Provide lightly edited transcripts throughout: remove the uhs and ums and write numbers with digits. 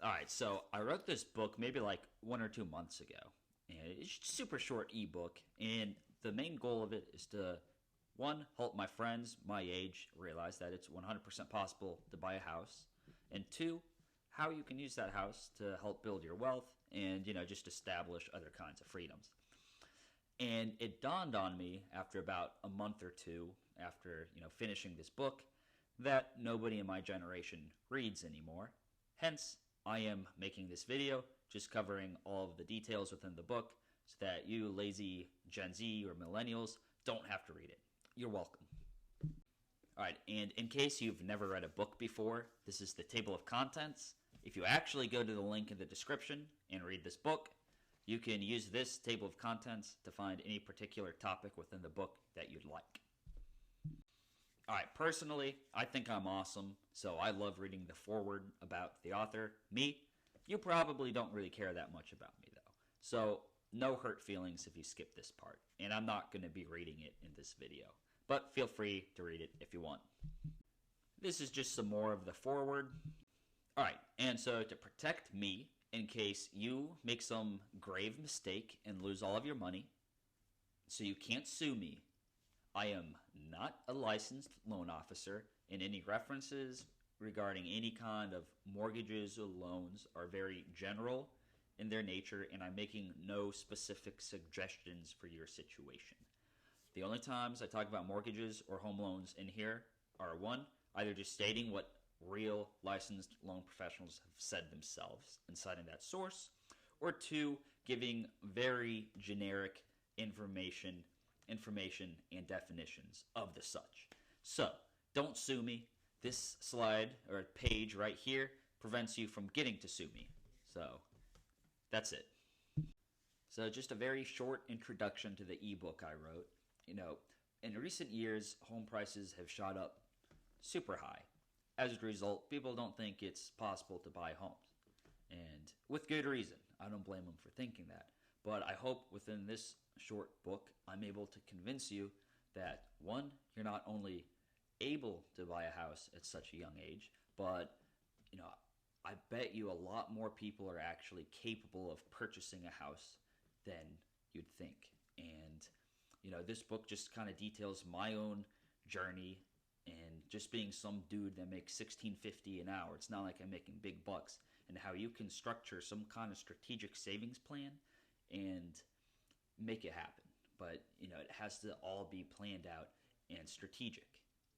All right, so I wrote this book maybe like 1 or 2 months ago, and it's a super short ebook. And the main goal of it is to, one, help my friends my age realize that it's 100% possible to buy a house, and two, how you can use that house to help build your wealth and just establish other kinds of freedoms. And it dawned on me after about a month or two after finishing this book that nobody in my generation reads anymore. Hence, I am making this video just covering all of the details within the book so that you lazy Gen Z or millennials don't have to read it. You're welcome. All right, and in case you've never read a book before, this is the table of contents. If you actually go to the link in the description and read this book, you can use this table of contents to find any particular topic within the book that you'd like. All right, personally, I think I'm awesome, so I love reading the foreword about the author. Me, you probably don't really care that much about me, though. So, no hurt feelings if you skip this part, and I'm not going to be reading it in this video. But feel free to read it if you want. This is just some more of the foreword. All right, and so to protect me, in case you make some grave mistake and lose all of your money, so you can't sue me, I am not a licensed loan officer, and any references regarding any kind of mortgages or loans are very general in their nature, and I'm making no specific suggestions for your situation. The only times I talk about mortgages or home loans in here are, one, either just stating what real licensed loan professionals have said themselves and citing that source, or two, giving very generic information and definitions of the such. So, don't sue me. This slide or page right here prevents you from getting to sue me. So, that's it. So, just a very short introduction to the ebook I wrote. In recent years, home prices have shot up super high. As a result, people don't think it's possible to buy homes. And with good reason. I don't blame them for thinking that. But I hope within this short book, I'm able to convince you that, one, you're not only able to buy a house at such a young age, but, I bet you a lot more people are actually capable of purchasing a house than you'd think. And, this book just kind of details my own journey and just being some dude that makes $16.50 an hour. It's not like I'm making big bucks, and how you can structure some kind of strategic savings plan and make it happen. But, it has to all be planned out and strategic,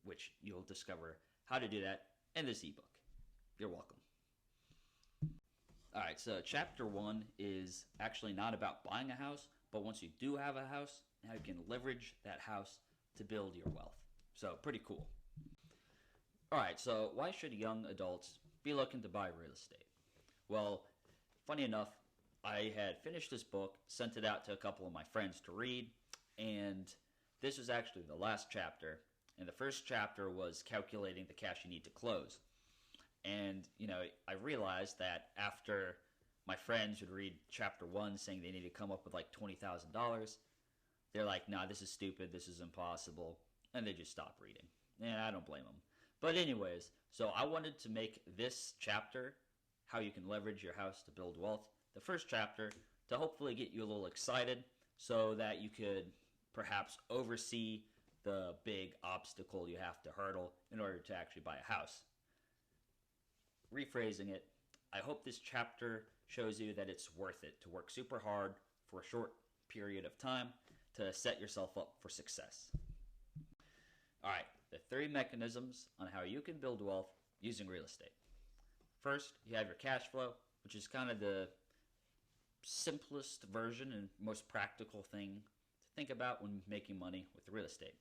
which you'll discover how to do that in this ebook. You're welcome. All right, so chapter 1 is actually not about buying a house, but once you do have a house, how you can leverage that house to build your wealth. So, pretty cool. All right, so why should young adults be looking to buy real estate? Well, funny enough, I had finished this book, sent it out to a couple of my friends to read, and this was actually the last chapter. And the first chapter was calculating the cash you need to close. And, I realized that after my friends would read chapter 1 saying they need to come up with like $20,000, they're like, nah, this is stupid, this is impossible, and they just stop reading. And I don't blame them. But anyways, so I wanted to make this chapter, how you can leverage your house to build wealth, the first chapter, to hopefully get you a little excited so that you could perhaps oversee the big obstacle you have to hurdle in order to actually buy a house. Rephrasing it, I hope this chapter shows you that it's worth it to work super hard for a short period of time to set yourself up for success. All right, the 3 mechanisms on how you can build wealth using real estate. First, you have your cash flow, which is kind of the simplest version and most practical thing to think about when making money with real estate.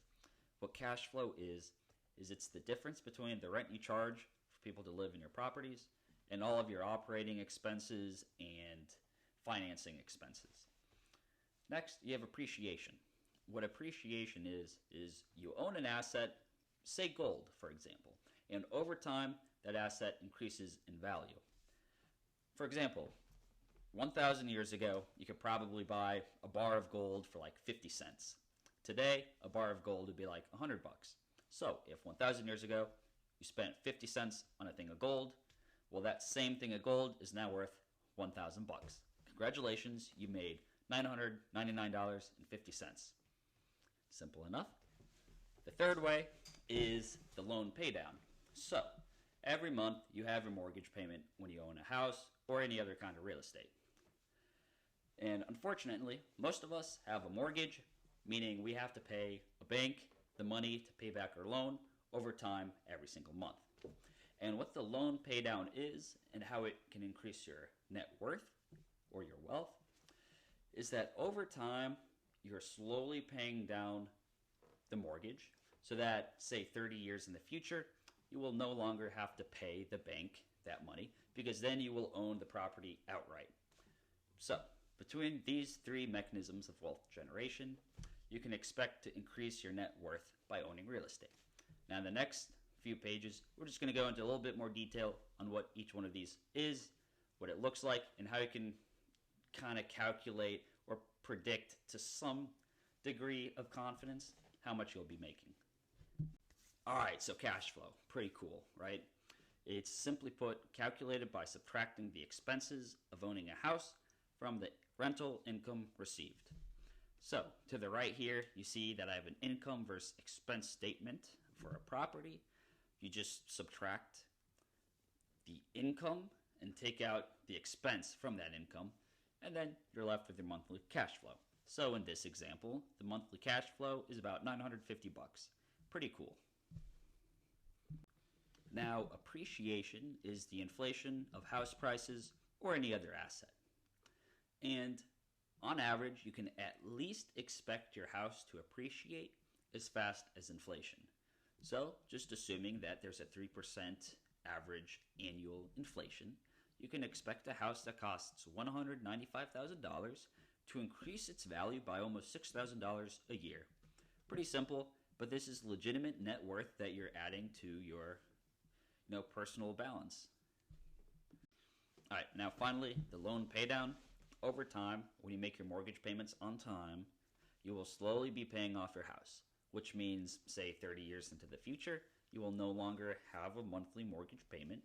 What cash flow is it's the difference between the rent you charge for people to live in your properties and all of your operating expenses and financing expenses. Next, you have appreciation. What appreciation is you own an asset, say gold, for example, and over time, that asset increases in value. For example, 1,000 years ago, you could probably buy a bar of gold for like 50 cents. Today, a bar of gold would be like $100. So, if 1,000 years ago, you spent 50 cents on a thing of gold, Well, that same thing of gold is now worth 1,000 bucks. Congratulations, you made $999.50. Simple enough. The third way is the loan paydown. So, every month you have your mortgage payment when you own a house or any other kind of real estate. And unfortunately, most of us have a mortgage, meaning we have to pay a bank the money to pay back our loan over time every single month. And what the loan paydown is and how it can increase your net worth or your wealth is that over time you're slowly paying down the mortgage so that, say, 30 years in the future, you will no longer have to pay the bank that money because then you will own the property outright. So, between these three mechanisms of wealth generation, you can expect to increase your net worth by owning real estate. Now, in the next few pages, we're just going to go into a little bit more detail on what each one of these is, what it looks like, and how you can kind of calculate or predict to some degree of confidence how much you'll be making. All right, so cash flow, pretty cool, right? It's simply put calculated by subtracting the expenses of owning a house from the rental income received. So, to the right here, you see that I have an income versus expense statement for a property. You just subtract the income and take out the expense from that income, and then you're left with your monthly cash flow. So in this example, the monthly cash flow is about 950 bucks. Pretty cool. Now, appreciation is the inflation of house prices or any other asset. And on average, you can at least expect your house to appreciate as fast as inflation. So, just assuming that there's a 3% average annual inflation, you can expect a house that costs $195,000 to increase its value by almost $6,000 a year. Pretty simple, but this is legitimate net worth that you're adding to your personal balance. All right, now finally, the loan paydown. Over time, when you make your mortgage payments on time, you will slowly be paying off your house, which means, say, 30 years into the future, you will no longer have a monthly mortgage payment,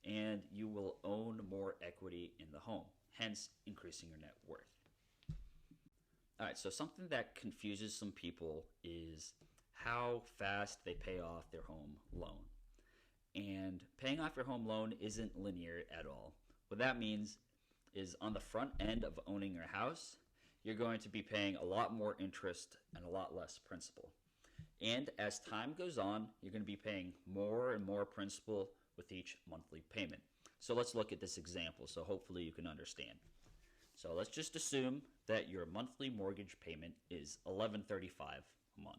and you will own more equity in the home, hence increasing your net worth. All right, so something that confuses some people is how fast they pay off their home loan. And paying off your home loan isn't linear at all. What that means is on the front end of owning your house, you're going to be paying a lot more interest and a lot less principal. And as time goes on, you're going to be paying more and more principal with each monthly payment. So let's look at this example so hopefully you can understand. So let's just assume that your monthly mortgage payment is $1,135 a month.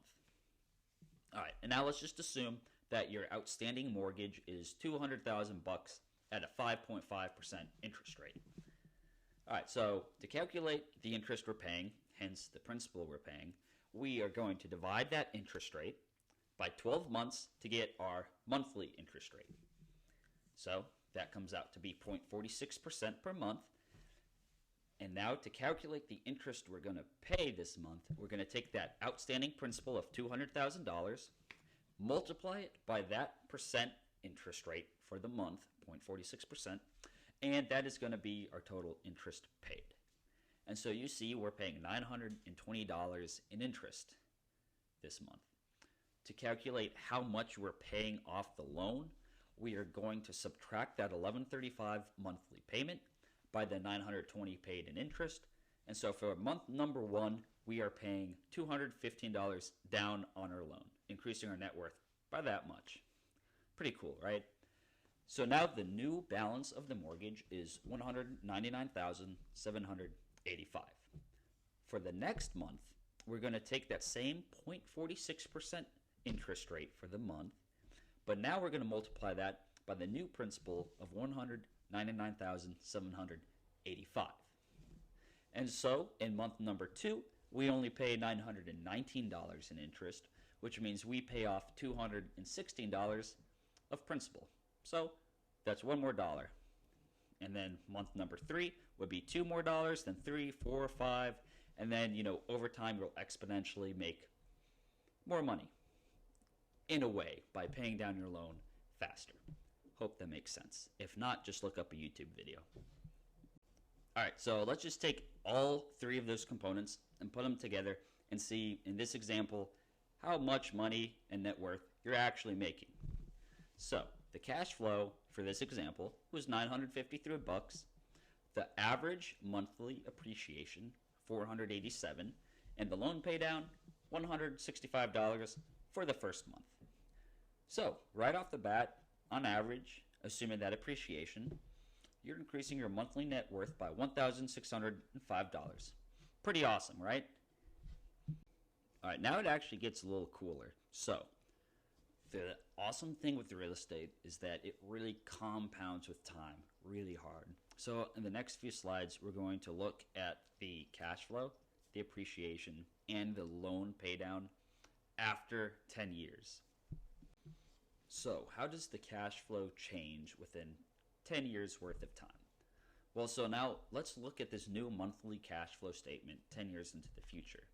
All right, and now let's just assume that your outstanding mortgage is $200,000 bucks at a 5.5% interest rate. All right, so to calculate the interest we're paying, hence the principal we're paying, we are going to divide that interest rate by 12 months to get our monthly interest rate. So that comes out to be 0.46% per month. And now to calculate the interest we're going to pay this month, we're going to take that outstanding principal of $200,000, multiply it by that percent interest rate for the month, 0.46%, and that is going to be our total interest paid. And so you see we're paying $920 in interest this month. To calculate how much we're paying off the loan, we are going to subtract that $1,135 monthly payment by the $920 paid in interest. And so for month number one, we are paying $215 down on our loan, increasing our net worth by that much. Pretty cool, right? So now the new balance of the mortgage is $199,785. For the next month, we're going to take that same 0.46% interest rate for the month, but now we're going to multiply that by the new principal of $199,785. And so in month number two, we only pay $919 in interest, which means we pay off $216 of principal. So that's one more dollar. And then month number three would be $2 more, then 3, 4, 5, and then, over time you'll exponentially make more money in a way by paying down your loan faster. Hope that makes sense. If not, just look up a YouTube video. All right, so let's just take all three of those components and put them together and see, in this example, how much money and net worth you're actually making. So the cash flow for this example was $953. The average monthly appreciation, $487, and the loan paydown, $165 for the first month. So right off the bat, on average, assuming that appreciation, you're increasing your monthly net worth by $1,605. Pretty awesome, right? All right, now it actually gets a little cooler. So the awesome thing with real estate is that it really compounds with time really hard. So in the next few slides, we're going to look at the cash flow, the appreciation, and the loan paydown after 10 years. So how does the cash flow change within 10 years worth of time? Well, so now let's look at this new monthly cash flow statement 10 years into the future.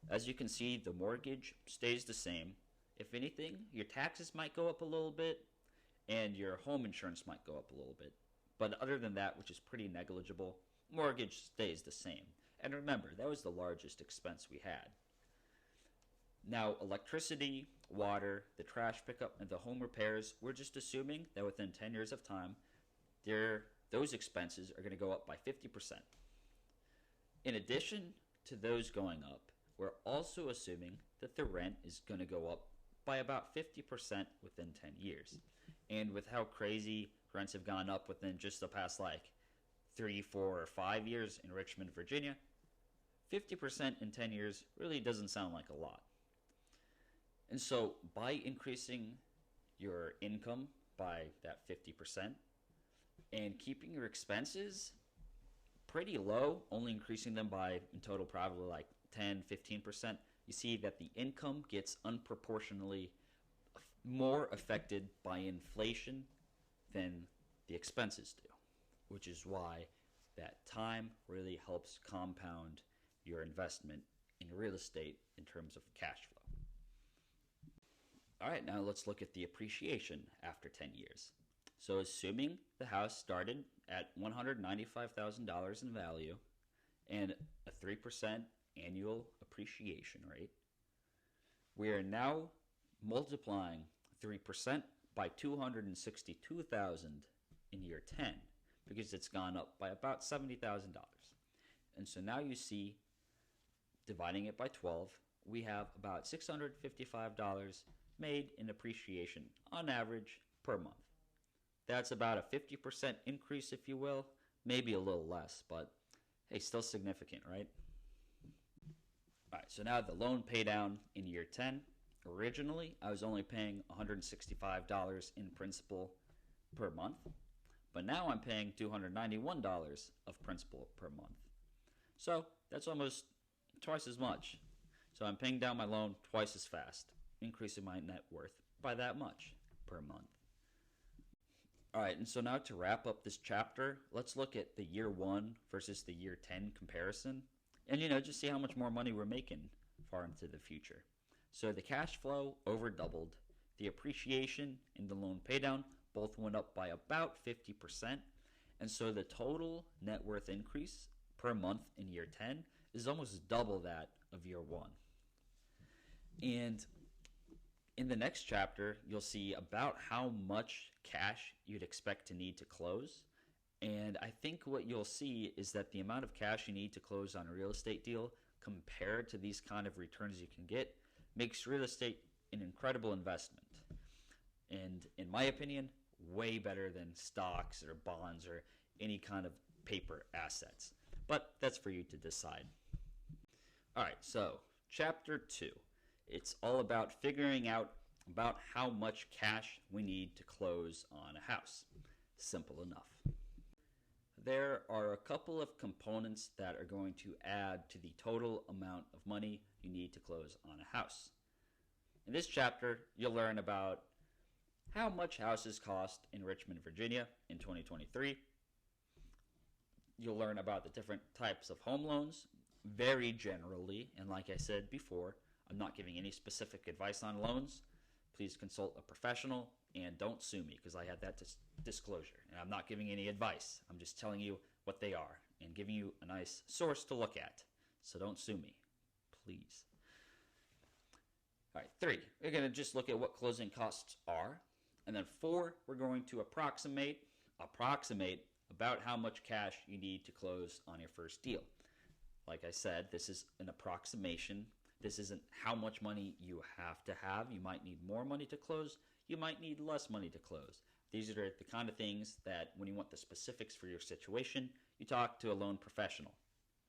As you can see, the mortgage stays the same. If anything, your taxes might go up a little bit and your home insurance might go up a little bit. But other than that, which is pretty negligible, mortgage stays the same. And remember, that was the largest expense we had. Now, electricity, water, the trash pickup, and the home repairs, we're just assuming that within 10 years of time, those expenses are going to go up by 50%. In addition to those going up, we're also assuming that the rent is going to go up by about 50% within 10 years. And with how crazy rents have gone up within just the past 3, 4, or 5 years in Richmond, Virginia, 50% in 10 years really doesn't sound like a lot. And so by increasing your income by that 50% and keeping your expenses pretty low, only increasing them by in total probably 10, 15%, you see that the income gets unproportionally more affected by inflation than the expenses do, which is why that time really helps compound your investment in real estate in terms of cash flow. All right, now let's look at the appreciation after 10 years. So assuming the house started at $195,000 in value and a 3% annual appreciation rate, we are now multiplying 3% by $262,000 in year 10 because it's gone up by about $70,000. And so now you see, dividing it by 12, we have about $655 made in appreciation on average per month. That's about a 50% increase, if you will, maybe a little less, but hey, still significant, right? All right, so now the loan pay down in year 10. Originally, I was only paying $165 in principal per month, but now I'm paying $291 of principal per month. So that's almost twice as much. So I'm paying down my loan twice as fast, increasing my net worth by that much per month. All right, and so now to wrap up this chapter, let's look at the year 1 versus the year 10 comparison, and just see how much more money we're making far into the future. So the cash flow over doubled, the appreciation and the loan paydown both went up by about 50%, and so the total net worth increase per month in year 10 is almost double that of year 1. And in the next chapter, you'll see about how much cash you'd expect to need to close. And I think what you'll see is that the amount of cash you need to close on a real estate deal compared to these kind of returns you can get makes real estate an incredible investment. And in my opinion, way better than stocks or bonds or any kind of paper assets. But that's for you to decide. All right, so chapter 2. It's all about figuring out about how much cash we need to close on a house. Simple enough. There are a couple of components that are going to add to the total amount of money you need to close on a house. In this chapter, you'll learn about how much houses cost in Richmond, Virginia in 2023. You'll learn about the different types of home loans, very generally, and like I said before, I'm not giving any specific advice on loans. Please consult a professional and don't sue me because I had that disclosure. And I'm not giving any advice. I'm just telling you what they are and giving you a nice source to look at. So don't sue me, please. All right, 3, we're going to just look at what closing costs are. And then 4, we're going to approximate about how much cash you need to close on your first deal. Like I said, this is an approximation. This isn't how much money you have to have. You might need more money to close. You might need less money to close. These are the kind of things that when you want the specifics for your situation, you talk to a loan professional,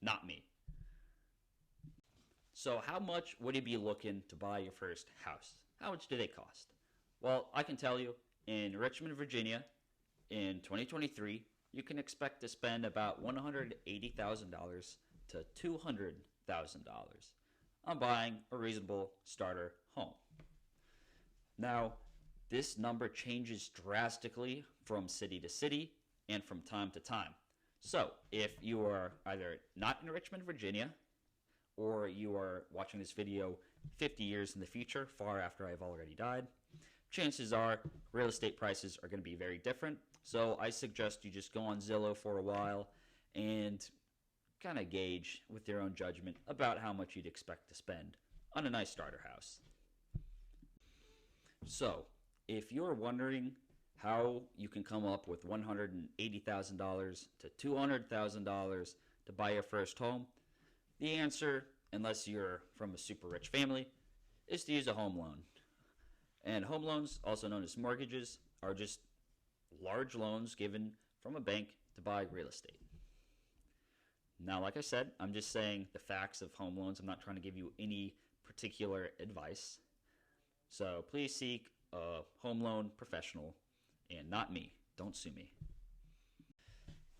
not me. So how much would you be looking to buy your first house? How much do they cost? Well, I can tell you, in Richmond, Virginia, in 2023, you can expect to spend about $180,000 to $200,000 on buying a reasonable starter home. Now, this number changes drastically from city to city and from time to time. So, if you are either not in Richmond, Virginia, or you are watching this video 50 years in the future, far after I've already died, chances are real estate prices are going to be very different. So I suggest you just go on Zillow for a while and kind of gauge with your own judgment about how much you'd expect to spend on a nice starter house. So if you're wondering how you can come up with $180,000 to $200,000 to buy your first home, the answer, unless you're from a super rich family, is to use a home loan. And home loans, also known as mortgages, are just large loans given from a bank to buy real estate. Now, like I said, I'm just saying the facts of home loans. I'm not trying to give you any particular advice. So please seek a home loan professional and not me. Don't sue me.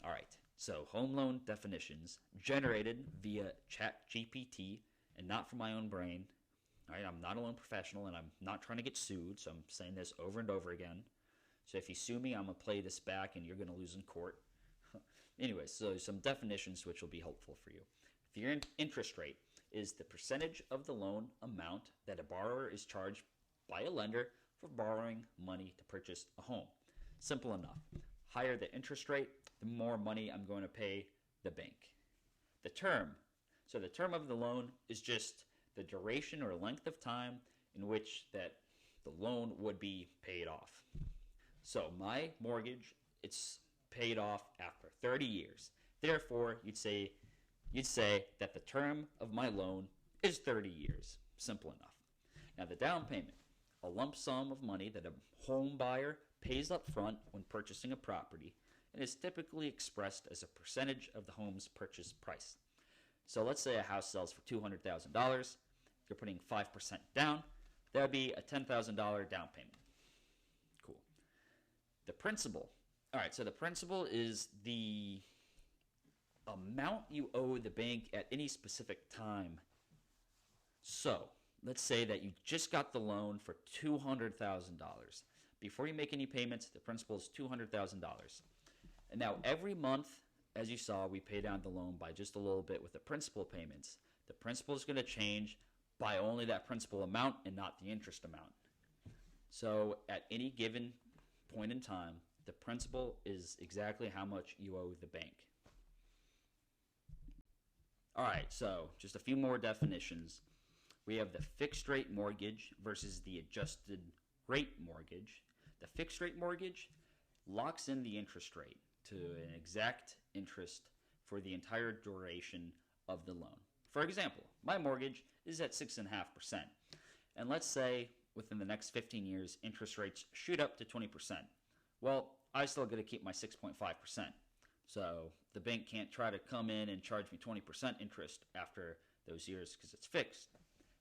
All right. So, home loan definitions generated via ChatGPT and not from my own brain. All right, I'm not a loan professional and I'm not trying to get sued, so I'm saying this over and over again. So, if you sue me, I'm going to play this back and you're going to lose in court. Anyway, so some definitions which will be helpful for you. If your interest rate is the percentage of the loan amount that a borrower is charged by a lender for borrowing money to purchase a home. Simple enough. Higher the interest rate, the more money I'm going to pay the bank. The term. So the term of the loan is just the duration or length of time in which that the loan would be paid off. So my mortgage, it's paid off after 30 years. Therefore, you'd say that the term of my loan is 30 years. Simple enough. Now the down payment, a lump sum of money that a home buyer pays up front when purchasing a property, and is typically expressed as a percentage of the home's purchase price. So let's say a house sells for $200,000. You're putting 5% down. That would be a $10,000 down payment. Cool. The principal. All right, so the principal is the amount you owe the bank at any specific time. So let's say that you just got the loan for $200,000. Before you make any payments, the principal is $200,000. And now every month, as you saw, we pay down the loan by just a little bit with the principal payments. The principal is going to change by only that principal amount and not the interest amount. So at any given point in time, the principal is exactly how much you owe the bank. All right, so just a few more definitions. We have the fixed rate mortgage versus the adjusted rate mortgage. The fixed rate mortgage locks in the interest rate to an exact interest for the entire duration of the loan. For example, my mortgage is at 6.5%. And let's say within the next 15 years, interest rates shoot up to 20%. Well, I still got to keep my 6.5%. So the bank can't try to come in and charge me 20% interest after those years because it's fixed.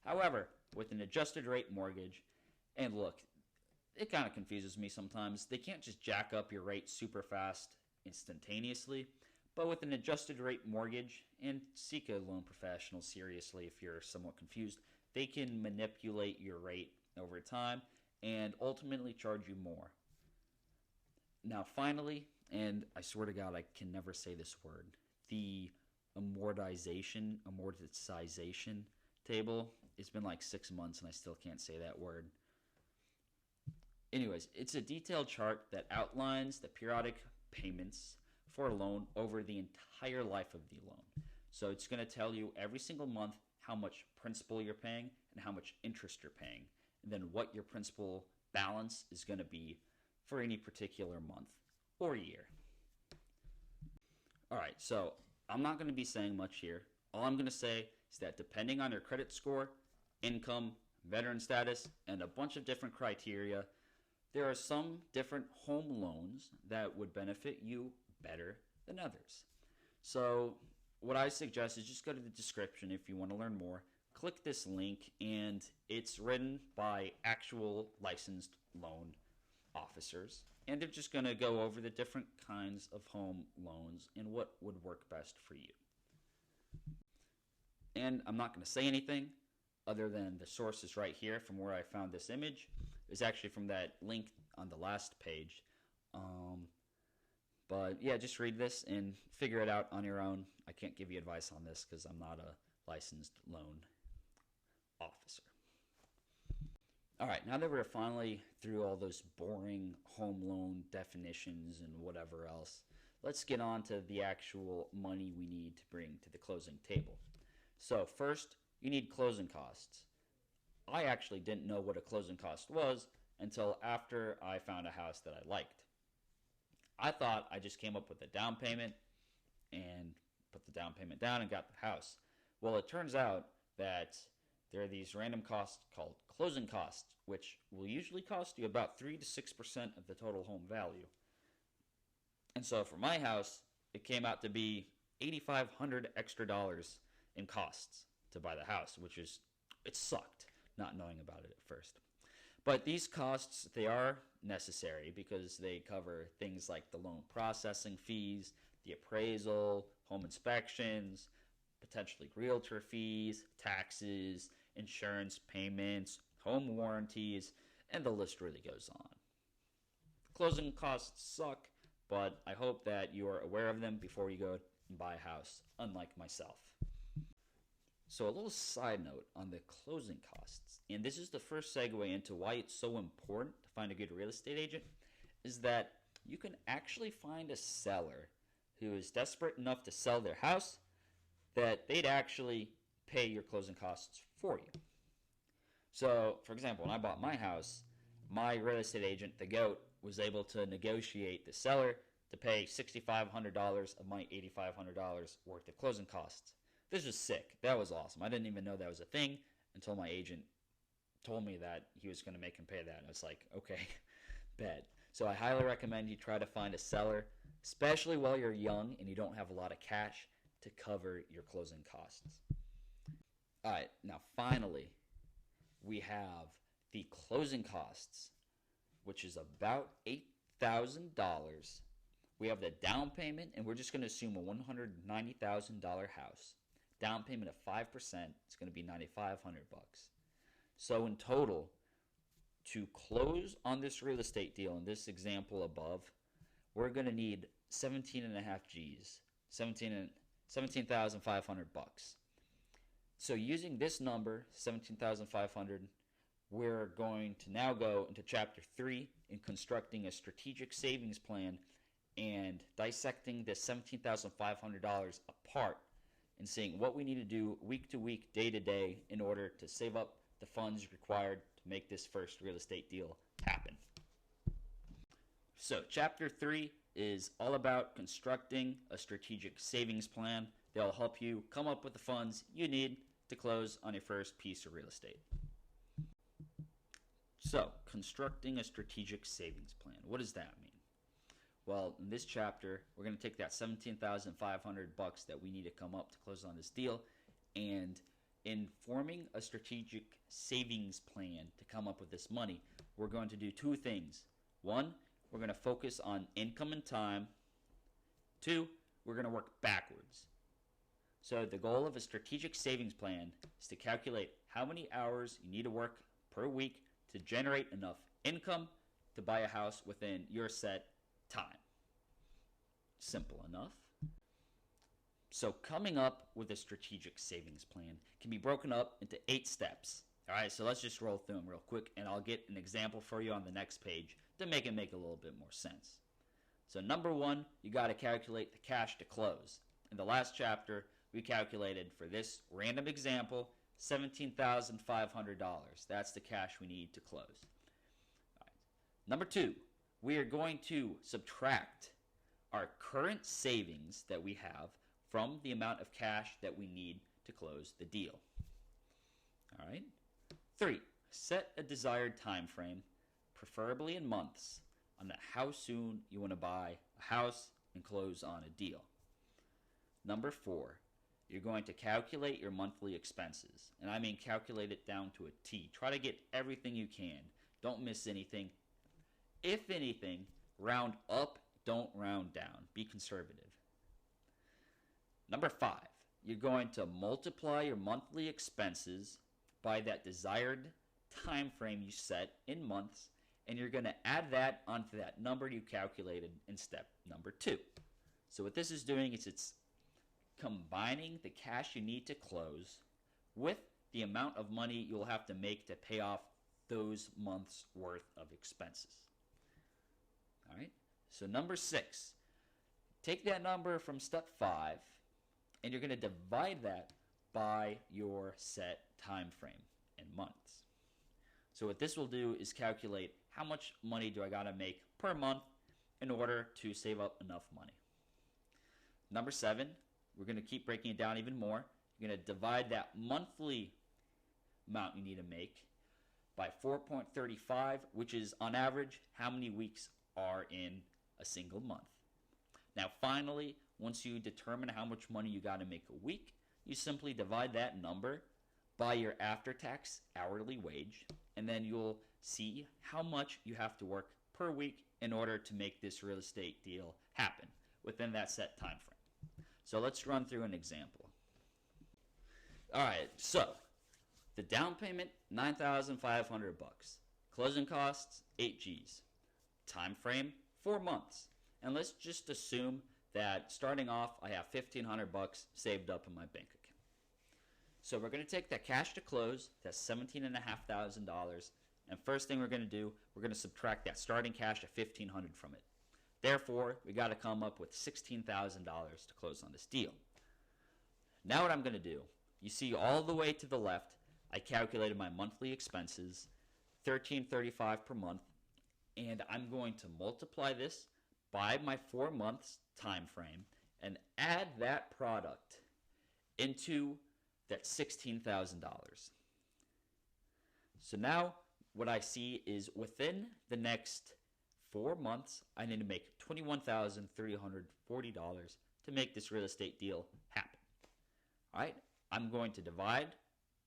However, with an adjusted rate mortgage, and look, it kind of confuses me sometimes. They can't just jack up your rate super fast instantaneously. But with an adjusted rate mortgage, and seek a loan professional seriously if you're somewhat confused, they can manipulate your rate over time and ultimately charge you more. Now finally, and I swear to God I can never say this word, the amortization table. It's been like 6 months and I still can't say that word. Anyways, it's a detailed chart that outlines the periodic payments for a loan over the entire life of the loan. So it's going to tell you every single month how much principal you're paying and how much interest you're paying, and then what your principal balance is going to be for any particular month or year. All right, so I'm not going to be saying much here. All I'm going to say is that depending on your credit score, income, veteran status, and a bunch of different criteria, there are some different home loans that would benefit you better than others. So what I suggest is just go to the description if you want to learn more. Click this link, and it's written by actual licensed loan officers, and they're just going to go over the different kinds of home loans and what would work best for you. And I'm not going to say anything other than the source is right here from where I found this image. It's actually from that link on the last page. But yeah, just read this and figure it out on your own. I can't give you advice on this because I'm not a licensed loan officer. All right, now that we're finally through all those boring home loan definitions and whatever else, let's get on to the actual money we need to bring to the closing table. So first, you need closing costs. I actually didn't know what a closing cost was until after I found a house that I liked. I thought I just came up with a down payment and put the down payment down and got the house. Well, it turns out that there are these random costs called closing costs, which will usually cost you about 3 to 6% of the total home value. And so for my house, it came out to be $8,500 extra in costs to buy the house, it sucked not knowing about it at first. But these costs, they are necessary because they cover things like the loan processing fees, the appraisal, home inspections, potentially realtor fees, taxes, insurance payments, home warranties, and the list really goes on. Closing costs suck, but I hope that you are aware of them before you go and buy a house, unlike myself. So a little side note on the closing costs, and this is the first segue into why it's so important to find a good real estate agent, is that you can actually find a seller who is desperate enough to sell their house that they'd actually pay your closing costs for you. So, for example, when I bought my house, my real estate agent, the GOAT, was able to negotiate the seller to pay $6,500 of my $8,500 worth of closing costs. This was sick. That was awesome. I didn't even know that was a thing until my agent told me that he was going to make him pay that. And I was like, okay, bet. So I highly recommend you try to find a seller, especially while you're young and you don't have a lot of cash to cover your closing costs. All right, now finally, we have the closing costs, which is about $8,000. We have the down payment, and we're just going to assume a $190,000 house. Down payment of 5%, it's going to be $9,500. So in total, to close on this real estate deal in this example above, we're going to need 17.5 G's, 17,500 bucks. So using this number, 17,500, we're going to now go into chapter 3 in constructing a strategic savings plan and dissecting the $17,500 apart and seeing what we need to do week to week, day to day in order to save up the funds required to make this first real estate deal happen. So chapter 3 is all about constructing a strategic savings plan that'll help you come up with the funds you need to close on your first piece of real estate. So, constructing a strategic savings plan. What does that mean? Well, in this chapter, we're going to take that $17,500 that we need to come up to close on this deal, and in forming a strategic savings plan to come up with this money, we're going to do two things. One, we're going to focus on income and time. Two, we're going to work backwards. So the goal of a strategic savings plan is to calculate how many hours you need to work per week to generate enough income to buy a house within your set time. Simple enough. So coming up with a strategic savings plan can be broken up into 8 steps. All right, so let's just roll through them real quick, and I'll get an example for you on the next page to make it make a little bit more sense. So number one, you got to calculate the cash to close. In the last chapter, we calculated for this random example $17,500. That's the cash we need to close. All right. Number two, we are going to subtract our current savings that we have from the amount of cash that we need to close the deal. All right. 3. Set a desired time frame, preferably in months, on how soon you want to buy a house and close on a deal. Number 4. You're going to calculate your monthly expenses, and I mean calculate it down to a T. Try to get everything you can. Don't miss anything. If anything, round up, don't round down. Be conservative. Number 5. You're going to multiply your monthly expenses by that desired time frame you set in months, and you're going to add that onto that number you calculated in step number 2. So what this is doing is it's combining the cash you need to close with the amount of money you'll have to make to pay off those months worth of expenses. All right. So number 6, take that number from step 5, and you're going to divide that by your set time frame in months. So what this will do is calculate how much money do I got to make per month in order to save up enough money. Number 7, we're going to keep breaking it down even more. You're going to divide that monthly amount you need to make by 4.35, which is on average how many weeks are in a single month. Now finally, once you determine how much money you got to make a week, you simply divide that number by your after-tax hourly wage, and then you'll see how much you have to work per week in order to make this real estate deal happen within that set time frame. So let's run through an example. All right, so the down payment, $9,500. Closing costs, 8 G's. Time frame, 4 months. And let's just assume that starting off, I have $1,500 saved up in my bank account. So we're going to take that cash to close, that's $17,500, and first thing we're going to do, we're going to subtract that starting cash of $1,500 from it. Therefore, we got to come up with $16,000 to close on this deal. Now what I'm going to do, you see all the way to the left, I calculated my monthly expenses, $1,335 per month, and I'm going to multiply this by my 4 months time frame and add that product into that $16,000. So now what I see is within the next 4 months, I need to make $21,340 to make this real estate deal happen. All right, I'm going to divide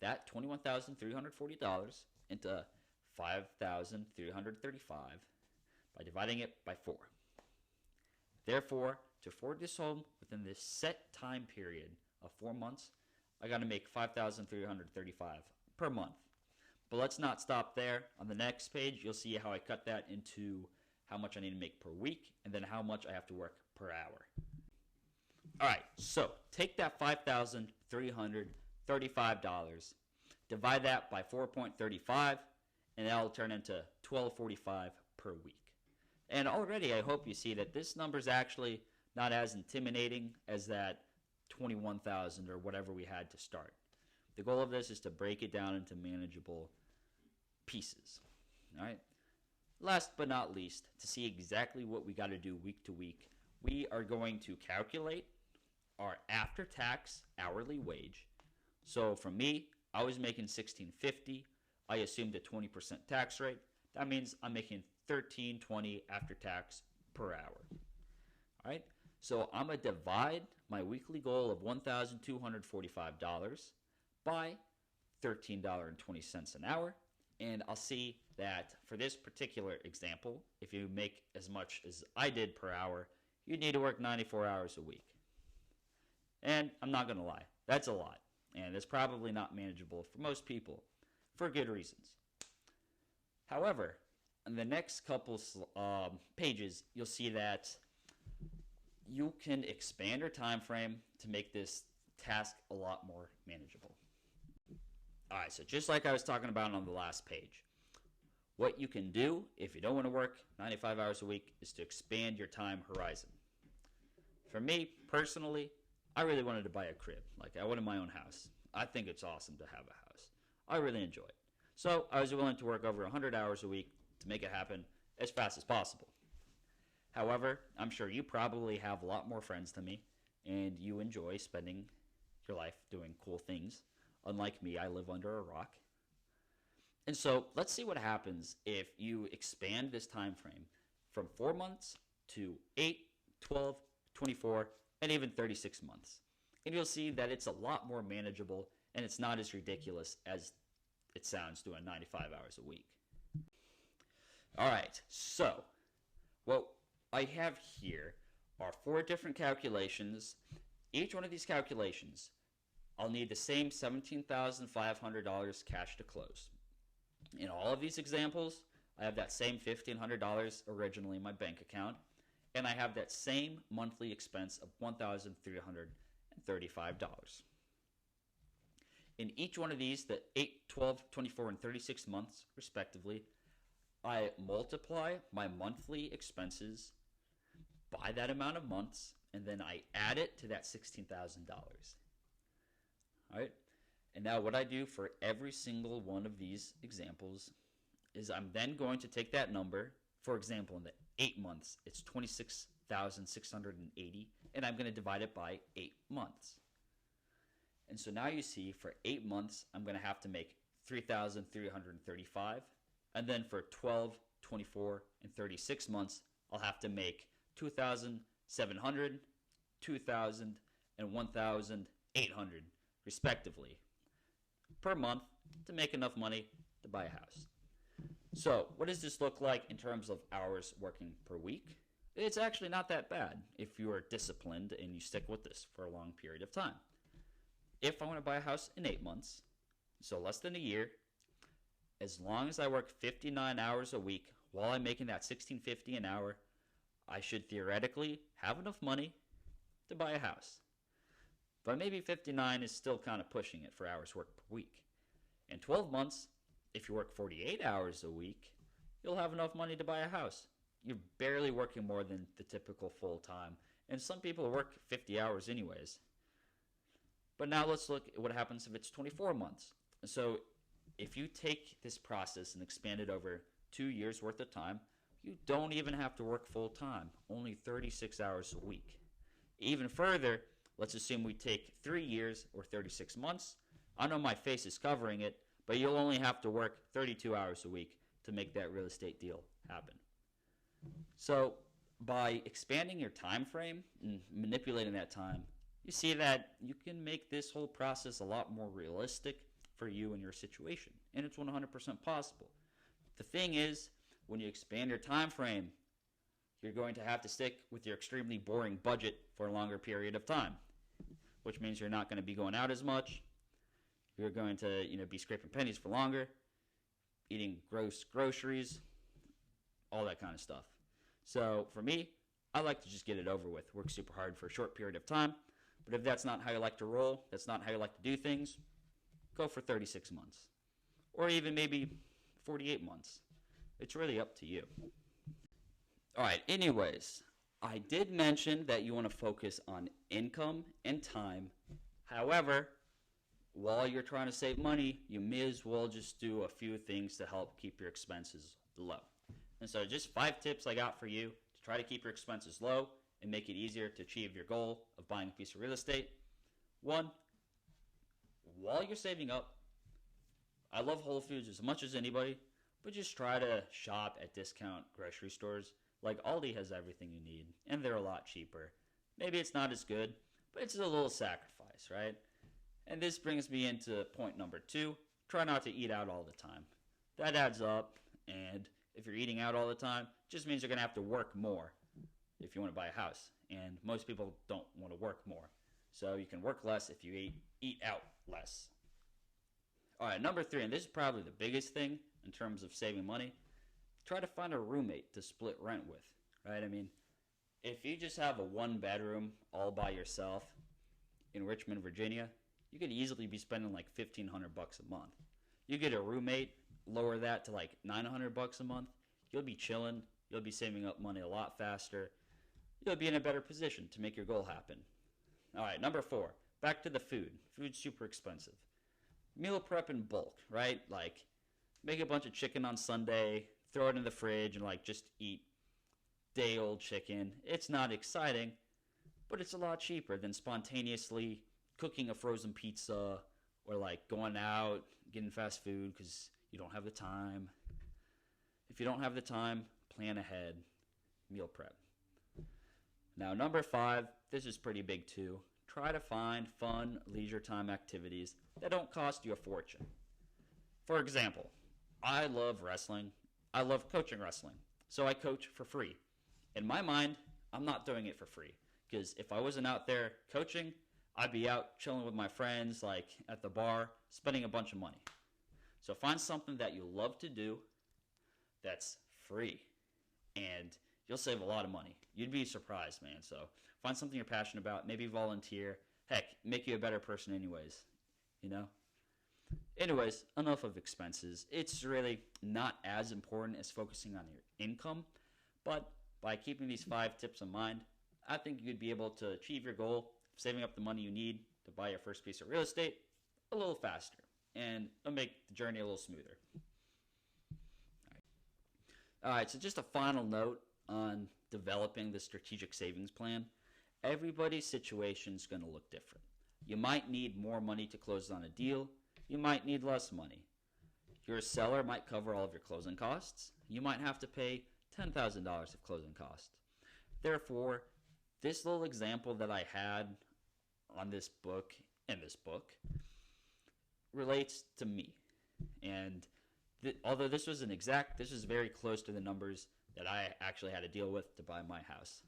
that $21,340 into $5,335 by dividing it by 4. Therefore, to afford this home within this set time period of 4 months, I got to make $5,335 per month. But let's not stop there. On the next page, you'll see how I cut that into how much I need to make per week and then how much I have to work per hour. All right, so take that $5,335, divide that by 4.35, and that'll turn into $1,245 per week. And already I hope you see that this number is actually not as intimidating as that 21,000 or whatever we had to start. The goal of this is to break it down into manageable pieces. All right. Last but not least, to see exactly what we got to do week to week, we are going to calculate our after-tax hourly wage. So for me, I was making $16.50. I assumed a 20% tax rate. That means I'm making $13.20 after tax per hour. All right. So I'm going to divide my weekly goal of $1,245 by $13.20 an hour. And I'll see that for this particular example, if you make as much as I did per hour, you need to work 94 hours a week. And I'm not going to lie, that's a lot. And it's probably not manageable for most people for good reasons. However, in the next couple pages, you'll see that you can expand your time frame to make this task a lot more manageable. All right, so just like I was talking about on the last page, what you can do if you don't want to work 95 hours a week is to expand your time horizon. For me, personally, I really wanted to buy a crib. Like, I wanted my own house. I think it's awesome to have a house. I really enjoy it. So I was willing to work over 100 hours a week to make it happen as fast as possible. However, I'm sure you probably have a lot more friends than me, and you enjoy spending your life doing cool things. Unlike me, I live under a rock. And so let's see what happens if you expand this time frame from 4 months to 8, 12, 24, and even 36 months. And you'll see that it's a lot more manageable and it's not as ridiculous as it sounds doing 95 hours a week. All right, so what I have here are 4 different calculations. Each one of these calculations, I'll need the same $17,500 cash to close. In all of these examples, I have that same $1,500 originally in my bank account, and I have that same monthly expense of $1,335. In each one of these, the 8, 12, 24, and 36 months, respectively, I multiply my monthly expenses by that amount of months, and then I add it to that $16,000. All right? And now what I do for every single one of these examples is I'm then going to take that number. For example, in the 8 months, it's 26,680, and I'm going to divide it by 8 months. And so now you see for 8 months, I'm going to have to make 3,335. And then for 12, 24, and 36 months, I'll have to make 2,700, 2,000, and 1,800, respectively, per month to make enough money to buy a house. So what does this look like in terms of hours working per week? It's actually not that bad if you are disciplined and you stick with this for a long period of time. If I want to buy a house in 8 months, so less than a year, as long as I work 59 hours a week while I'm making that $1,650 an hour, I should theoretically have enough money to buy a house. But maybe 59 is still kind of pushing it for hours worked per week. In 12 months, if you work 48 hours a week, you'll have enough money to buy a house. You're barely working more than the typical full-time, and some people work 50 hours anyways. But now let's look at what happens if it's 24 months. So if you take this process and expand it over 2 years worth of time, you don't even have to work full-time, only 36 hours a week. Even further, let's assume we take 3 years or 36 months. I know my face is covering it, but you'll only have to work 32 hours a week to make that real estate deal happen. So by expanding your time frame and manipulating that time, you see that you can make this whole process a lot more realistic for you and your situation, and it's 100% possible. The thing is, when you expand your time frame, you're going to have to stick with your extremely boring budget for a longer period of time, which means you're not going to be going out as much. You're going to, be scraping pennies for longer, eating gross groceries, all that kind of stuff. So for me, I like to just get it over with, work super hard for a short period of time. But if that's not how you like to roll, that's not how you like to do things, go for 36 months. Or even maybe 48 months. It's really up to you. All right, anyways, I did mention that you want to focus on income and time. However, while you're trying to save money, you may as well just do a few things to help keep your expenses low. And so just 5 tips I got for you to try to keep your expenses low and make it easier to achieve your goal of buying a piece of real estate. 1, while you're saving up, I love Whole Foods as much as anybody, but just try to shop at discount grocery stores. Like Aldi has everything you need, and they're a lot cheaper. Maybe it's not as good, but it's a little sacrifice, right? And this brings me into point number 2. Try not to eat out all the time. That adds up, and if you're eating out all the time, it just means you're going to have to work more if you want to buy a house. And most people don't want to work more. So you can work less if you eat out less. All right, number 3, and this is probably the biggest thing in terms of saving money. Try to find a roommate to split rent with, right? I mean, if you just have a 1-bedroom all by yourself in Richmond, Virginia, you could easily be spending like $1,500 a month. You get a roommate, lower that to like $900 a month. You'll be chilling. You'll be saving up money a lot faster. You'll be in a better position to make your goal happen. All right, number 4, back to the food. Food's super expensive. Meal prep in bulk, right? Like, make a bunch of chicken on Sunday, throw it in the fridge, and like just eat day-old chicken. It's not exciting, but it's a lot cheaper than spontaneously cooking a frozen pizza or like going out, getting fast food because you don't have the time. If you don't have the time, plan ahead. Meal prep. Now, number 5, this is pretty big too. Try to find fun leisure time activities that don't cost you a fortune. For example, I love wrestling. I love coaching wrestling. So I coach for free. In my mind, I'm not doing it for free. Because if I wasn't out there coaching, I'd be out chilling with my friends, like at the bar, spending a bunch of money. So find something that you love to do that's free. And you'll save a lot of money. You'd be surprised, man. So find something you're passionate about. Maybe volunteer. Heck, make you a better person anyways. You know? Anyways, enough of expenses. It's really not as important as focusing on your income. But by keeping these 5 tips in mind, I think you'd be able to achieve your goal of saving up the money you need to buy your first piece of real estate a little faster. And it'll make the journey a little smoother. All right, so just a final note on developing the strategic savings plan. Everybody's situation is going to look different. You might need more money to close on a deal. You might need less money. Your seller might cover all of your closing costs. You might have to pay $10,000 of closing costs. Therefore, this little example that I had on this book, relates to me. And although this was this is very close to the numbers that I actually had to deal with to buy my house.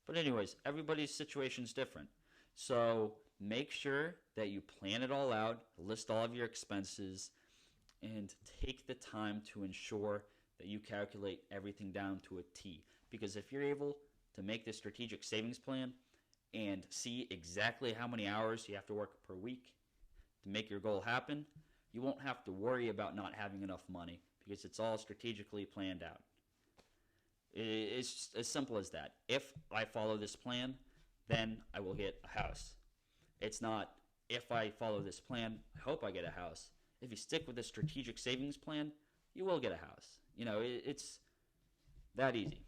But anyways, everybody's situation is different. So make sure that you plan it all out, list all of your expenses, and take the time to ensure that you calculate everything down to a T. Because if you're able to make this strategic savings plan and see exactly how many hours you have to work per week to make your goal happen, you won't have to worry about not having enough money because it's all strategically planned out. It's as simple as that. If I follow this plan, then I will get a house. It's not, if I follow this plan, I hope I get a house. If you stick with a strategic savings plan, you will get a house. You know, it's that easy.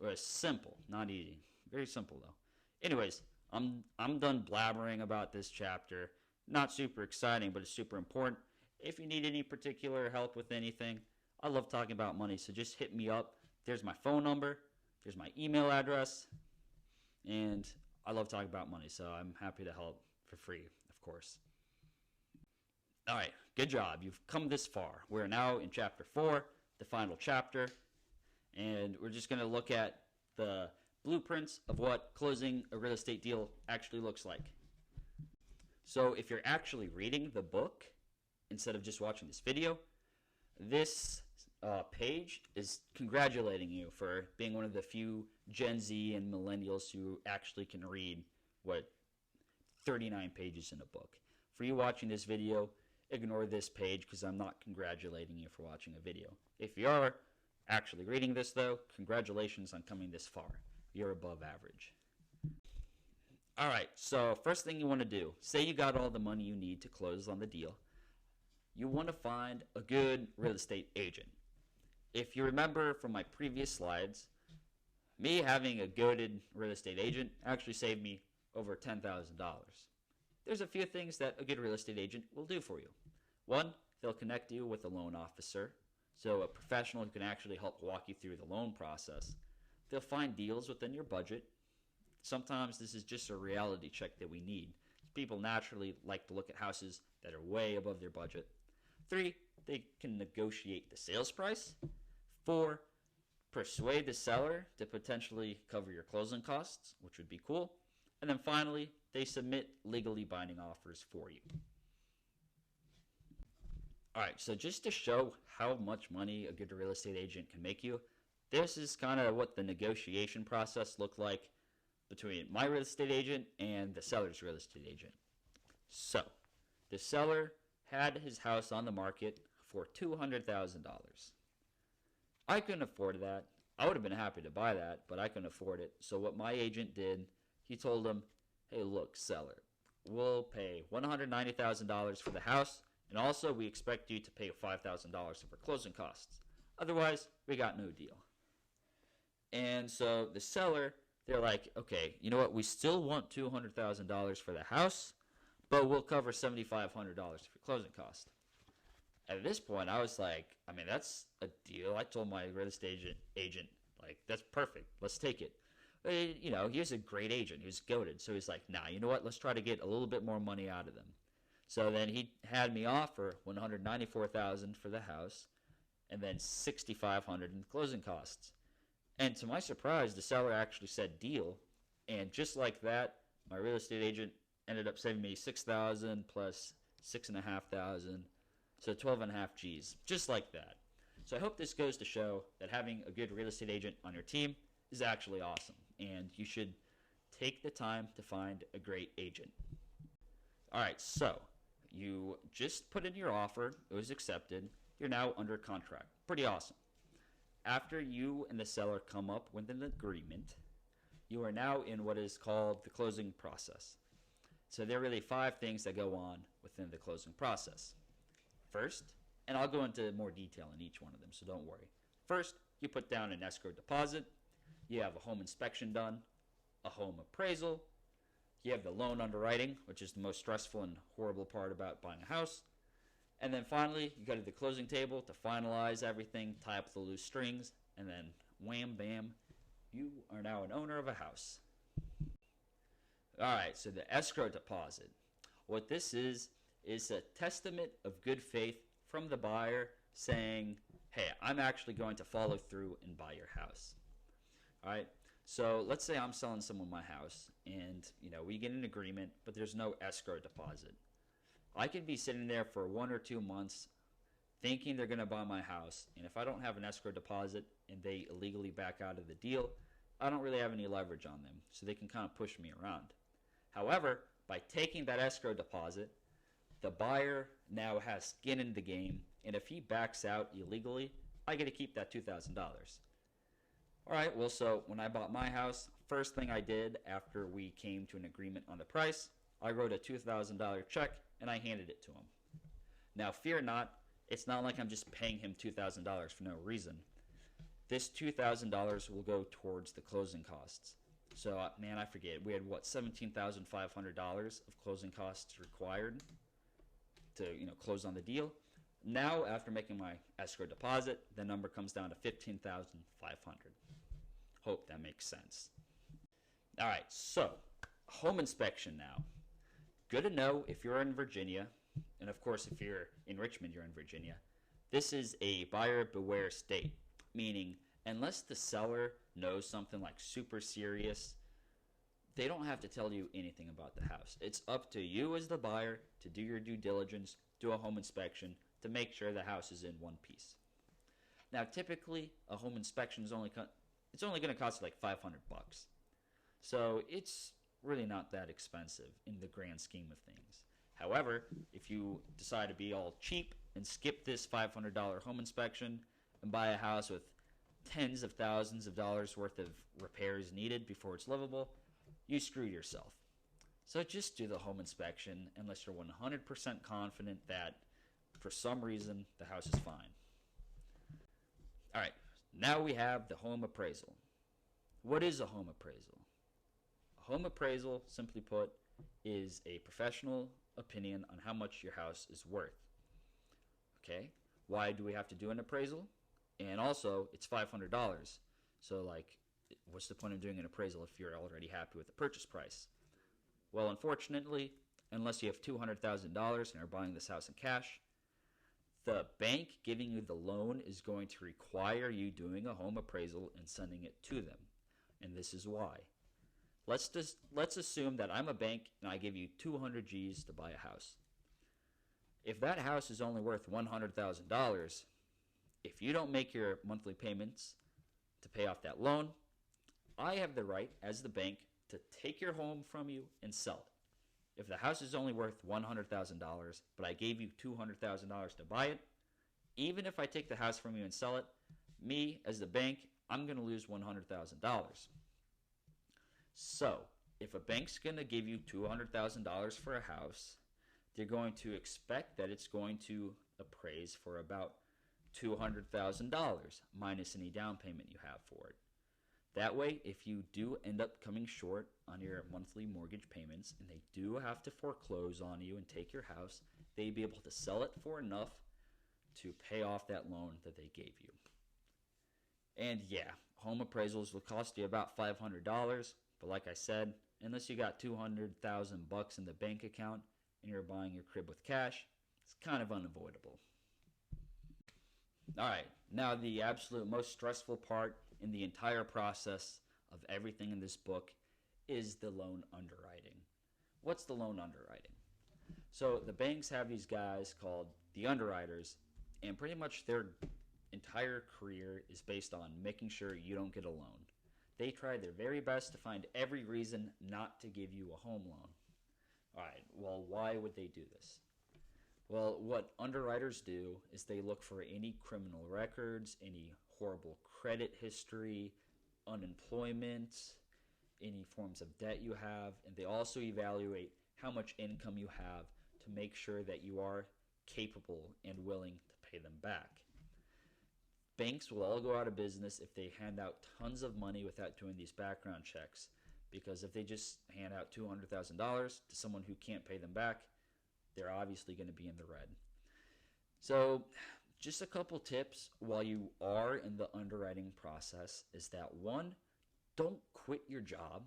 Or simple, not easy. Very simple, though. Anyways, I'm done blabbering about this chapter. Not super exciting, but it's super important. If you need any particular help with anything, I love talking about money, so just hit me up. There's my phone number. There's my email address. And I love talking about money, so I'm happy to help for free, of course. All right, good job. You've come this far. We're now in Chapter 4, the final chapter, and we're just going to look at the blueprints of what closing a real estate deal actually looks like. So if you're actually reading the book instead of just watching this video, this page is congratulating you for being one of the few Gen Z and millennials who actually can read 39 pages in a book. For you watching this video, ignore this page because I'm not congratulating you for watching a video. If you are actually reading this, though, congratulations on coming this far. You're above average. All right, so first thing you want to do, say you got all the money you need to close on the deal. You want to find a good real estate agent. If you remember from my previous slides, me having a goated real estate agent actually saved me over $10,000. There's a few things that a good real estate agent will do for you. One, they'll connect you with a loan officer, so a professional who can actually help walk you through the loan process. They'll find deals within your budget. Sometimes this is just a reality check that we need. People naturally like to look at houses that are way above their budget. 3, they can negotiate the sales price. 4, persuade the seller to potentially cover your closing costs, which would be cool. And then finally, they submit legally binding offers for you. All right, so just to show how much money a good real estate agent can make you, this is kind of what the negotiation process looked like between my real estate agent and the seller's real estate agent. So, the seller had his house on the market for $200,000. I couldn't afford that. I would have been happy to buy that, but I couldn't afford it. So what my agent did, he told him, hey, look, seller, we'll pay $190,000 for the house, and also we expect you to pay $5,000 for closing costs. Otherwise, we got no deal. And so the seller, they're like, okay, you know what? We still want $200,000 for the house, but we'll cover $7,500 for closing costs. At this point, I was like, I mean, that's a deal. I told my real estate agent, like, that's perfect. Let's take it. But, you know, he was a great agent. He was goated. So he's like, nah, you know what? Let's try to get a little bit more money out of them. So then he had me offer $194,000 for the house and then $6,500 in closing costs. And to my surprise, the seller actually said deal. And just like that, my real estate agent ended up saving me $6,000 plus $6,500. So 12.5 G's, just like that. So I hope this goes to show that having a good real estate agent on your team is actually awesome. And you should take the time to find a great agent. All right, so you just put in your offer. It was accepted. You're now under contract. Pretty awesome. After you and the seller come up with an agreement, you are now in what is called the closing process. So there are really 5 things that go on within the closing process. First, and I'll go into more detail in each one of them, so don't worry. First, you put down an escrow deposit. You have a home inspection done, a home appraisal. You have the loan underwriting, which is the most stressful and horrible part about buying a house. And then finally, you go to the closing table to finalize everything, tie up the loose strings, and then wham, bam, you are now an owner of a house. All right, so the escrow deposit. What this is a testament of good faith from the buyer saying, hey, I'm actually going to follow through and buy your house. All right, so let's say I'm selling someone my house and, you know, we get an agreement, but there's no escrow deposit. I could be sitting there for 1 or 2 months thinking they're going to buy my house, and if I don't have an escrow deposit and they illegally back out of the deal, I don't really have any leverage on them, so they can kind of push me around. However, by taking that escrow deposit, the buyer now has skin in the game, and if he backs out illegally, I get to keep that $2,000. All right, well, so when I bought my house, first thing I did after we came to an agreement on the price, I wrote a $2,000 check and I handed it to him. Now, fear not, it's not like I'm just paying him $2,000 for no reason. This $2,000 will go towards the closing costs. So, man, I forget. We had, $17,500 of closing costs required to, close on the deal. Now, after making my escrow deposit, the number comes down to $15,500. Hope that makes sense. All right, so home inspection now. Good to know if you're in Virginia, and of course if you're in Richmond, you're in Virginia. This is a buyer beware state, meaning unless the seller knows something like super serious, they don't have to tell you anything about the house. It's up to you as the buyer to do your due diligence, do a home inspection to make sure the house is in one piece. Now, typically, a home inspection is only going to cost you like $500. So it's really not that expensive in the grand scheme of things. However, if you decide to be all cheap and skip this $500 home inspection and buy a house with tens of thousands of dollars worth of repairs needed before it's livable, you screwed yourself. So just do the home inspection unless you're 100% confident that for some reason the house is fine. All right, now we have the home appraisal. What is a home appraisal? A home appraisal, simply put, is a professional opinion on how much your house is worth. Okay, why do we have to do an appraisal? And also, it's $500. So, what's the point of doing an appraisal if you're already happy with the purchase price? Well, unfortunately, unless you have $200,000 and are buying this house in cash, the bank giving you the loan is going to require you doing a home appraisal and sending it to them. And this is why. Let's assume that I'm a bank and I give you 200 G's to buy a house. If that house is only worth $100,000, if you don't make your monthly payments to pay off that loan, I have the right as the bank to take your home from you and sell it. if the house is only worth $100,000, but I gave you $200,000 to buy it, even if I take the house from you and sell it, me as the bank, I'm going to lose $100,000. So, if a bank's going to give you $200,000 for a house, they're going to expect that it's going to appraise for about $200,000 minus any down payment you have for it. That way, if you do end up coming short on your monthly mortgage payments and they do have to foreclose on you and take your house, they'd be able to sell it for enough to pay off that loan that they gave you. And yeah, home appraisals will cost you about $500, but like I said, unless you got $200,000 in the bank account and you're buying your crib with cash, it's kind of unavoidable. All right, now the absolute most stressful part in the entire process of everything in this book is the loan underwriting. What's the loan underwriting? So the banks have these guys called the underwriters, and pretty much their entire career is based on making sure you don't get a loan. They try their very best to find every reason not to give you a home loan. All right, well, why would they do this? Well, what underwriters do is they look for any criminal records, any horrible credit history, unemployment, any forms of debt you have, and they also evaluate how much income you have to make sure that you are capable and willing to pay them back. Banks will all go out of business if they hand out tons of money without doing these background checks, because if they just hand out $200,000 to someone who can't pay them back, they're obviously going to be in the red. So just a couple tips while you are in the underwriting process is that, one, don't quit your job,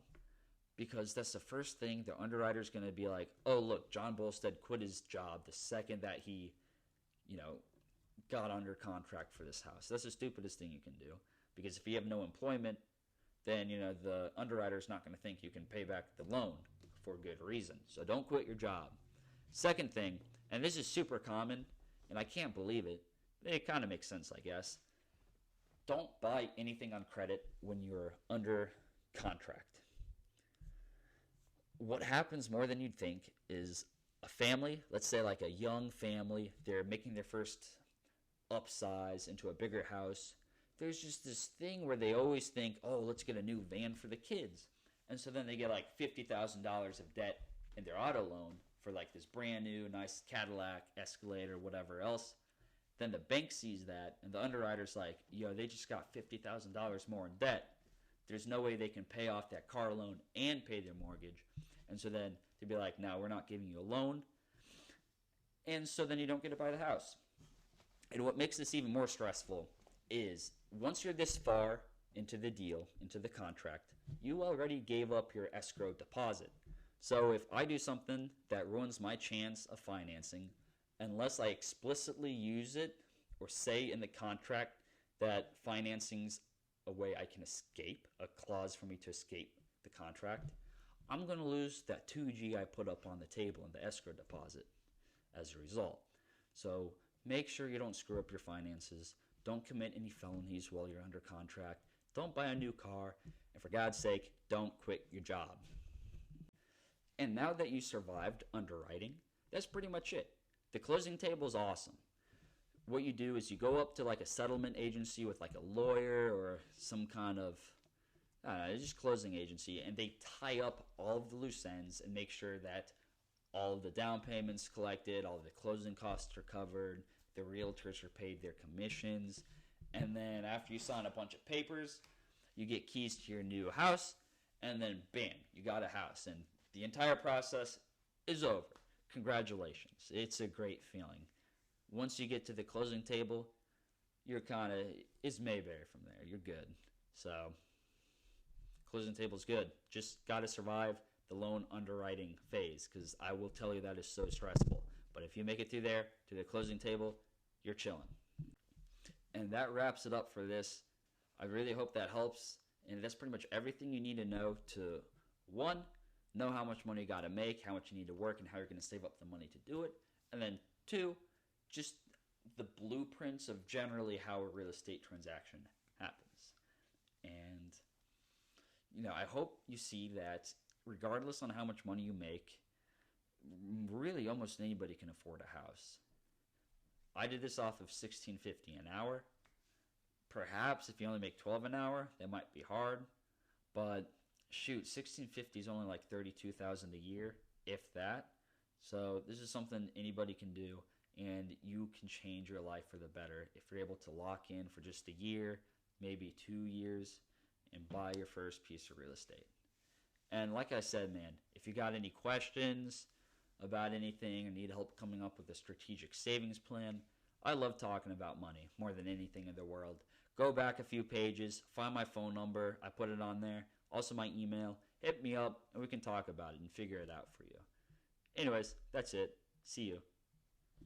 because that's the first thing the underwriter's going to be like, oh, look, John Bolstead quit his job the second that he, got under contract for this house. That's the stupidest thing you can do, because if you have no employment, then, the underwriter's not going to think you can pay back the loan for good reason. So don't quit your job. Second thing, and this is super common, and I can't believe it, it kind of makes sense, I guess. Don't buy anything on credit when you're under contract. What happens more than you'd think is a family, let's say like a young family, they're making their first upsize into a bigger house. There's just this thing where they always think, oh, let's get a new van for the kids. And so then they get like $50,000 of debt in their auto loan for like this brand new nice Cadillac, Escalade, or whatever else. Then the bank sees that, and the underwriter's like, they just got $50,000 more in debt. There's no way they can pay off that car loan and pay their mortgage. And so then they'd be like, no, we're not giving you a loan. And so then you don't get to buy the house. And what makes this even more stressful is once you're this far into the deal, into the contract, you already gave up your escrow deposit. So if I do something that ruins my chance of financing, unless I explicitly use it or say in the contract that financing's a way I can escape, a clause for me to escape the contract, I'm going to lose that $2,000 I put up on the table in the escrow deposit as a result. So make sure you don't screw up your finances. Don't commit any felonies while you're under contract. Don't buy a new car. And for God's sake, don't quit your job. And now that you survived underwriting, that's pretty much it. The closing table is awesome. What you do is you go up to like a settlement agency with like a lawyer or some kind of just closing agency, and they tie up all of the loose ends and make sure that all of the down payments collected, all of the closing costs are covered, the realtors are paid their commissions, and then after you sign a bunch of papers, you get keys to your new house, and then bam, you got a house, and the entire process is over. Congratulations. It's a great feeling. Once you get to the closing table, you're it's Mayberry from there. You're good. So, closing table's good. Just got to survive the loan underwriting phase, because I will tell you that is so stressful. But if you make it through there to the closing table, you're chilling. And that wraps it up for this. I really hope that helps. And that's pretty much everything you need to know to, one, know how much money you got to make, how much you need to work, and how you're going to save up the money to do it. And then two, just the blueprints of generally how a real estate transaction happens. And, I hope you see that regardless on how much money you make, really almost anybody can afford a house. I did this off of $16.50 an hour. Perhaps if you only make 12 an hour, that might be hard. But shoot, 16.50 is only like 32,000 a year, if that. So this is something anybody can do, and you can change your life for the better if you're able to lock in for just a year, maybe 2 years, and buy your first piece of real estate. And like I said, man, if you got any questions about anything or need help coming up with a strategic savings plan, I love talking about money more than anything in the world. Go back a few pages, find my phone number, I put it on there, also my email, hit me up, and we can talk about it and figure it out for you. Anyways, that's it. See you.